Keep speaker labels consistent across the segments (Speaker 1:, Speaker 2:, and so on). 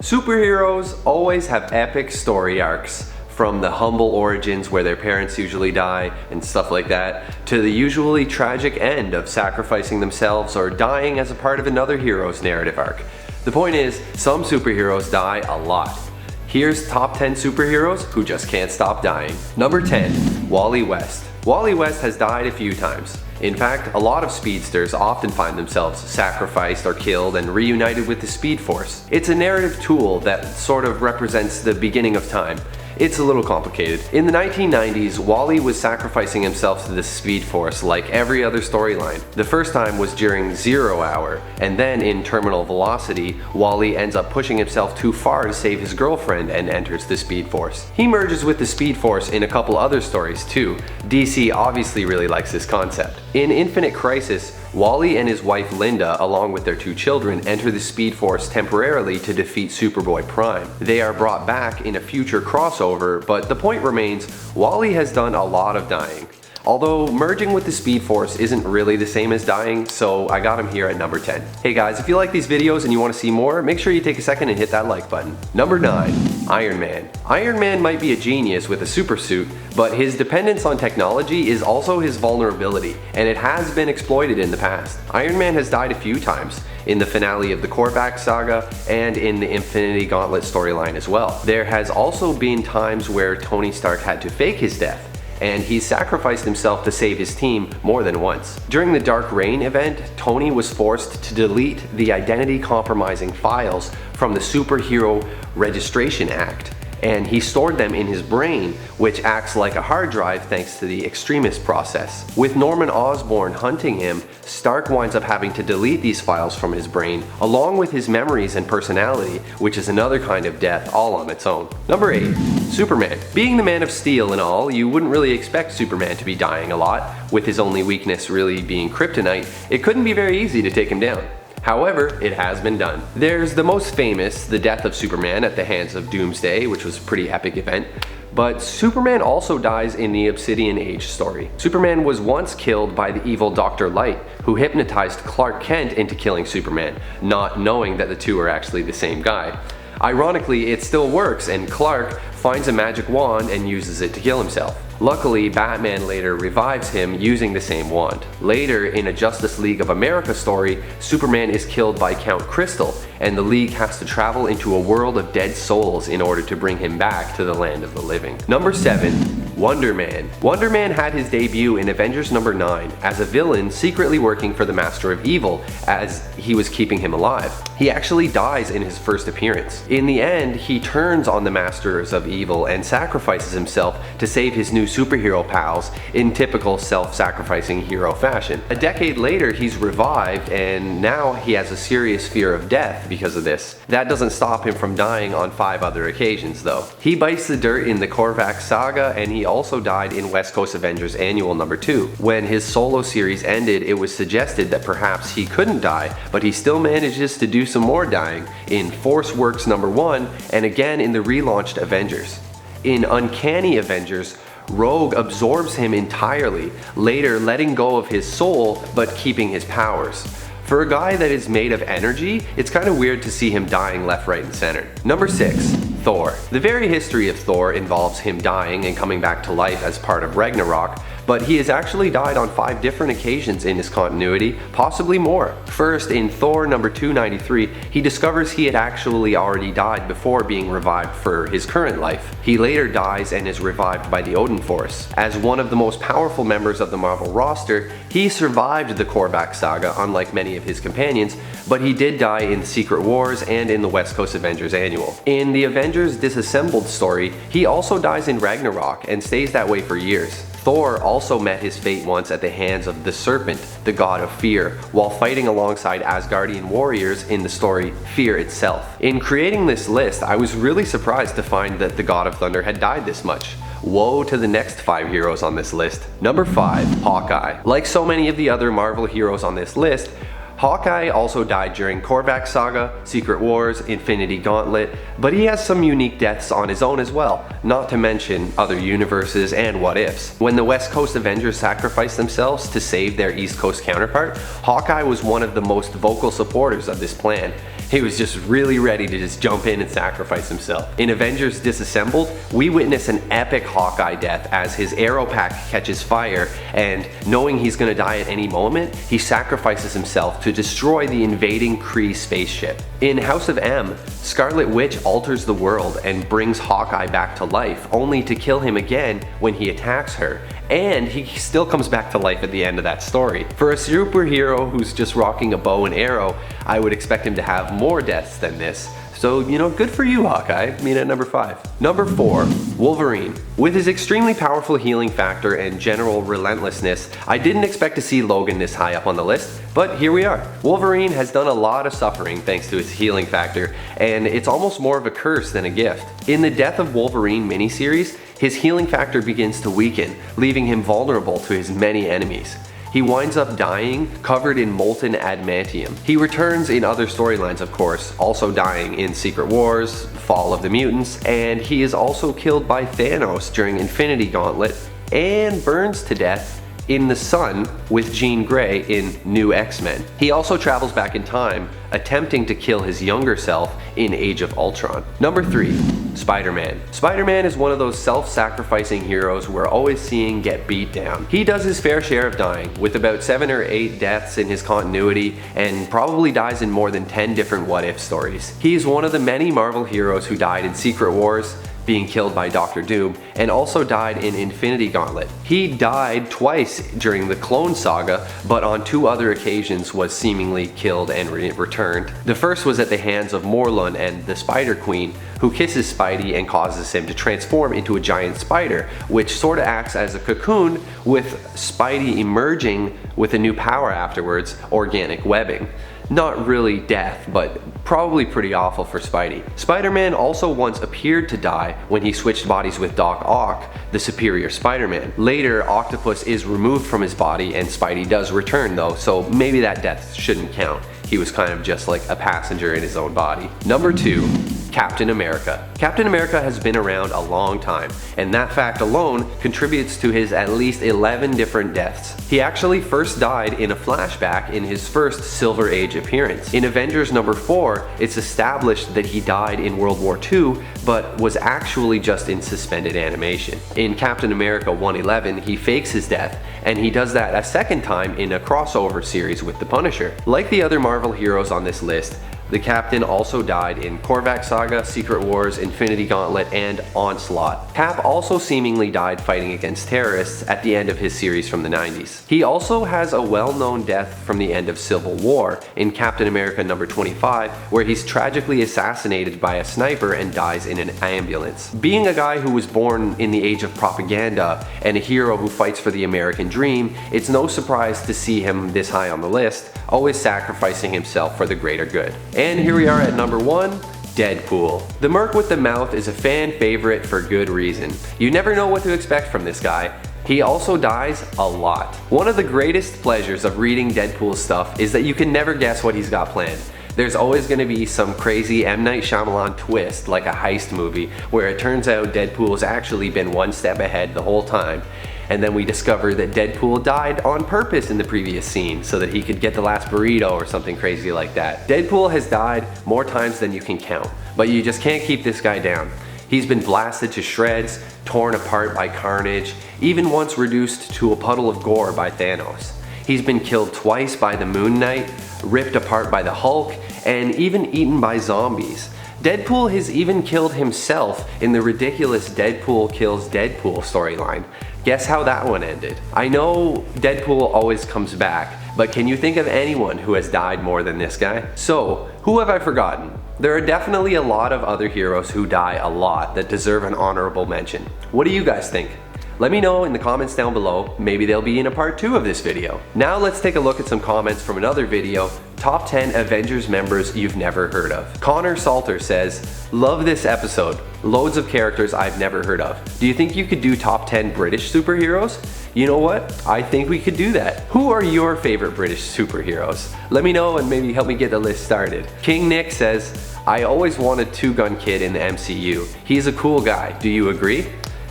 Speaker 1: Superheroes always have epic story arcs, from the humble origins where their parents usually die and stuff like that, to the usually tragic end of sacrificing themselves or dying as a part of another hero's narrative arc. The point is, some superheroes die a lot. Here's top 10 superheroes who just can't stop dying. Number 10, Wally West. Wally West has died a few times. In fact, a lot of speedsters often find themselves sacrificed or killed and reunited with the Speed Force. It's a narrative tool that sort of represents the beginning of time. It's a little complicated. In the 1990s, Wally was sacrificing himself to the Speed Force like every other storyline. The first time was during Zero Hour, and then in Terminal Velocity, Wally ends up pushing himself too far to save his girlfriend and enters the Speed Force. He merges with the Speed Force in a couple other stories too. DC obviously really likes this concept. In Infinite Crisis, Wally and his wife Linda, along with their 2 children, enter the Speed Force temporarily to defeat Superboy Prime. They are brought back in a future crossover, but the point remains, Wally has done a lot of dying. Although merging with the Speed Force isn't really the same as dying, so I got him here at number 10. Hey guys, if you like these videos and you want to see more, make sure you take a second and hit that like button. Number 9, Iron Man. Iron Man might be a genius with a super suit, but his dependence on technology is also his vulnerability, and it has been exploited in the past. Iron Man has died a few times, in the finale of the Korvac saga and in the Infinity Gauntlet storyline as well. There has also been times where Tony Stark had to fake his death, and he sacrificed himself to save his team more than once. During the Dark Reign event, Tony was forced to delete the identity compromising files from the Superhero Registration Act, and he stored them in his brain, which acts like a hard drive thanks to the extremist process. With Norman Osborn hunting him, Stark winds up having to delete these files from his brain, along with his memories and personality, which is another kind of death all on its own. Number 8, Superman. Being the Man of Steel and all, you wouldn't really expect Superman to be dying a lot. With his only weakness really being kryptonite, it couldn't be very easy to take him down. However, it has been done. There's the most famous, the death of Superman at the hands of Doomsday, which was a pretty epic event. But Superman also dies in the Obsidian Age story. Superman was once killed by the evil Dr. Light, who hypnotized Clark Kent into killing Superman, not knowing that the two are actually the same guy. Ironically, it still works, and Clark finds a magic wand and uses it to kill himself. Luckily, Batman later revives him using the same wand. Later, in a Justice League of America story, Superman is killed by Count Crystal, and the League has to travel into a world of dead souls in order to bring him back to the land of the living. Number 7. Wonder Man. Wonder Man had his debut in Avengers number 9 as a villain secretly working for the Master of Evil as he was keeping him alive. He actually dies in his first appearance. In the end, he turns on the Masters of Evil and sacrifices himself to save his new superhero pals in typical self-sacrificing hero fashion. A decade later, he's revived, and now he has a serious fear of death because of this. That doesn't stop him from dying on 5 other occasions though. He bites the dirt in the Korvac saga, and he also died in West Coast Avengers Annual number 2. When his solo series ended, it was suggested that perhaps he couldn't die, but he still manages to do some more dying in Force Works number 1 and again in the relaunched Avengers. In Uncanny Avengers, Rogue absorbs him entirely, later letting go of his soul but keeping his powers. For a guy that is made of energy, it's kind of weird to see him dying left, right, and center. Number 6. Thor. The very history of Thor involves him dying and coming back to life as part of Ragnarok, but he has actually died on 5 different occasions in his continuity, possibly more. First, in Thor number 293, he discovers he had actually already died before being revived for his current life. He later dies and is revived by the Odin Force. As one of the most powerful members of the Marvel roster, he survived the Korvac saga unlike many of his companions, but he did die in the Secret Wars and in the West Coast Avengers Annual. In the Avengers Disassembled story, he also dies in Ragnarok and stays that way for years. Thor also met his fate once at the hands of the Serpent, the god of fear, while fighting alongside Asgardian warriors in the story Fear itself. In creating this list, I was really surprised to find that the God of Thunder had died this much. Woe to the next 5 heroes on this list. Number 5. Hawkeye. Like so many of the other Marvel heroes on this list, Hawkeye also died during Korvac Saga, Secret Wars, Infinity Gauntlet, but he has some unique deaths on his own as well, not to mention other universes and what ifs. When the West Coast Avengers sacrificed themselves to save their East Coast counterpart, Hawkeye was one of the most vocal supporters of this plan. He was just really ready to just jump in and sacrifice himself. In Avengers Disassembled, we witness an epic Hawkeye death as his arrow pack catches fire, and knowing he's gonna die at any moment, he sacrifices himself to destroy the invading Kree spaceship. In House of M, Scarlet Witch alters the world and brings Hawkeye back to life, only to kill him again when he attacks her. And he still comes back to life at the end of that story. For a superhero who's just rocking a bow and arrow, I would expect him to have more deaths than this. So, you know, good for you, Hawkeye. I mean, at number 5. Number 4, Wolverine. With his extremely powerful healing factor and general relentlessness, I didn't expect to see Logan this high up on the list, but here we are. Wolverine has done a lot of suffering thanks to his healing factor, and it's almost more of a curse than a gift. In the Death of Wolverine miniseries, his healing factor begins to weaken, leaving him vulnerable to his many enemies. He winds up dying, covered in molten adamantium. He returns in other storylines, of course, also dying in Secret Wars, Fall of the Mutants, and he is also killed by Thanos during Infinity Gauntlet, and burns to death in the sun with Jean Grey in New X-Men. He also travels back in time, attempting to kill his younger self in Age of Ultron. Number 3, Spider-Man. Spider-Man is one of those self-sacrificing heroes we're always seeing get beat down. He does his fair share of dying, with about 7 or 8 deaths in his continuity, and probably dies in more than 10 different what-if stories. He is one of the many Marvel heroes who died in Secret Wars, being killed by Doctor Doom, and also died in Infinity Gauntlet. He died twice during the Clone Saga, but on 2 other occasions was seemingly killed and returned. The first was at the hands of Morlun and the Spider Queen, who kisses Spidey and causes him to transform into a giant spider, which sort of acts as a cocoon, with Spidey emerging with a new power afterwards, organic webbing. Not really death, but probably pretty awful for Spidey. Spider-Man also once appeared to die when he switched bodies with Doc Ock, the superior Spider-Man. Later, Octopus is removed from his body and Spidey does return though, so maybe that death shouldn't count. He was kind of just like a passenger in his own body. Number 2, Captain America. Captain America has been around a long time, and that fact alone contributes to his at least 11 different deaths. He actually first died in a flashback in his first Silver Age appearance. In Avengers number 4, it's established that he died in World War II, but was actually just in suspended animation. In Captain America 111, he fakes his death, and he does that a second time in a crossover series with the Punisher. Like the other Marvel heroes on this list, the Captain also died in Korvac Saga, Secret Wars, Infinity Gauntlet, and Onslaught. Cap also seemingly died fighting against terrorists at the end of his series from the 90s. He also has a well-known death from the end of Civil War in Captain America number 25, where he's tragically assassinated by a sniper and dies in an ambulance. Being a guy who was born in the age of propaganda and a hero who fights for the American dream, it's no surprise to see him this high on the list, always sacrificing himself for the greater good. And here we are at number 1, Deadpool. The Merc with the Mouth is a fan favorite for good reason. You never know what to expect from this guy. He also dies a lot. One of the greatest pleasures of reading Deadpool's stuff is that you can never guess what he's got planned. There's always going to be some crazy M. Night Shyamalan twist, like a heist movie, where it turns out Deadpool's actually been one step ahead the whole time. And then we discover that Deadpool died on purpose in the previous scene so that he could get the last burrito or something crazy like that. Deadpool has died more times than you can count, but you just can't keep this guy down. He's been blasted to shreds, torn apart by Carnage, even once reduced to a puddle of gore by Thanos. He's been killed twice by the Moon Knight, ripped apart by the Hulk, and even eaten by zombies. Deadpool has even killed himself in the ridiculous Deadpool kills Deadpool storyline. Guess how that one ended? I know Deadpool always comes back, but can you think of anyone who has died more than this guy? So, who have I forgotten? There are definitely a lot of other heroes who die a lot that deserve an honorable mention. What do you guys think? Let me know in the comments down below, maybe they'll be in a part 2 of this video. Now let's take a look at some comments from another video, Top 10 Avengers members you've never heard of. Connor Salter says, love this episode, loads of characters I've never heard of. Do you think you could do top 10 British superheroes? You know what? I think we could do that. Who are your favorite British superheroes? Let me know and maybe help me get the list started. King Nick says, I always wanted Two Gun Kid in the MCU. He's a cool guy. Do you agree?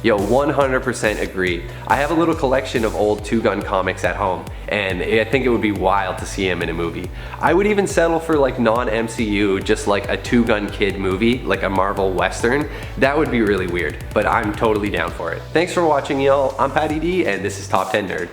Speaker 1: Yo, 100% agree. I have a little collection of old Two Gun comics at home, and I think it would be wild to see him in a movie. I would even settle for like non-MCU, just like a Two Gun Kid movie, like a Marvel Western. That would be really weird, but I'm totally down for it. Thanks for watching, y'all. I'm Patty D, and this is Top 10 Nerd.